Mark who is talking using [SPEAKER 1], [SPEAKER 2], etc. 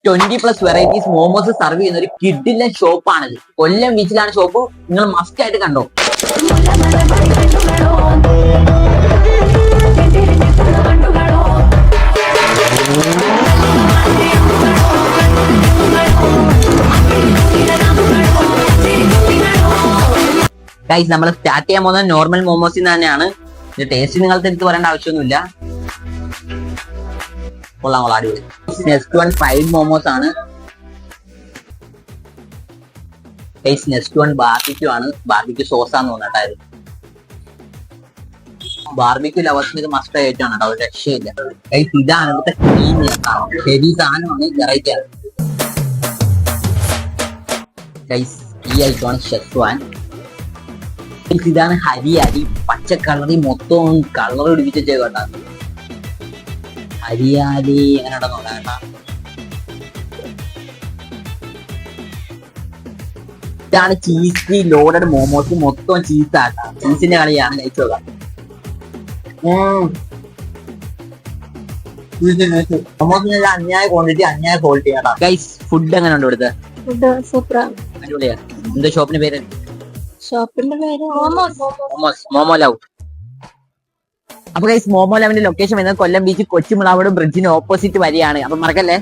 [SPEAKER 1] 20+ varieties momos serve ചെയ്യുന്ന ഒരു കിഡിലെ ഷോപ്പാണിത്. കൊല്ലം ബീച്ചിലാണ് shop. നിങ്ങൾ മസ്റ്റ് ആയിട്ട് കണ്ടോ. ഗൈസ്, നമ്മൾ സ്റ്റാർട്ട് ചെയ്യാൻ പോകുന്നത് നോർമൽ മോമോസിൽ തന്നെയാണ്. ഇത് ടേസ്റ്റ് നിങ്ങൾക്ക് എടുത്ത് പറയേണ്ട ആവശ്യമൊന്നുമില്ല. കൊള്ളാം, അടിപൊളി. നെക്സ്റ്റ് വൺ ഫ്രൈഡ് മോമോസ് ആണ്. ഗൈസ്, നെക്സ്റ്റ് വൺ ബാർബിക്യൂ ആണ്. ബാർബിക്യൂ സോസാന്ന് തോന്നട്ടായിരുന്നു. ബാർബിക്യൂ ലവേഴ്സിന് ഇത് മസ്റ്റ് ആയിട്ടാണ് കേട്ടോ, ഒരു രക്ഷയില്ല. ഗൈസ്, ഇതാണ് ഇവിടുത്തെ ഹെവി സാധനമാണ്, വെറൈറ്റി ആണ്. ഗൈസ്, ഈ ഐറ്റമാണ് ഷെസ്വാൻ. ഇതാണ് ഹരിയാലി. പച്ച കളറി മൊത്തം കളർ പിടിപ്പിച്ചേക്കോട്ടാ. ഹരിയാലി എങ്ങനെ നോക്കാം. ഇതാണ് ചീസ് ലോഡഡ് മോമോസ്. മൊത്തം ചീസാട്ടാ. ചീസിന്റെ കളിയാണ്. കഴിച്ചു നോക്കാം. മോമോസിനെല്ലാം അന്യായ ക്വാണ്ടിറ്റി, അന്യായ ക്വാളിറ്റി ആട്ടാ. ഗൈസ്, ഫുഡ് എങ്ങനെ ഉണ്ട് ഇവിടുത്തെ?
[SPEAKER 2] ഫുഡ് സൂപ്പറാണ്.
[SPEAKER 1] അടിപൊളിയാ. എന്താ ഷോപ്പിന്റെ പേര്?
[SPEAKER 2] ഷോപ്പിന്റെ പേര്
[SPEAKER 1] മോമോ ലവ്. അപ്പൊ ഗൈസ്, മോമോ ലവിന്റെ ലൊക്കേഷൻ വരുന്നത് കൊല്ലം ബീച്ച് കൊച്ചുമുളാവോട് ബ്രിഡ്ജിന് ഓപ്പോസിറ്റ് വരികയാണ്. അപ്പൊ മറക്കല്ലേ.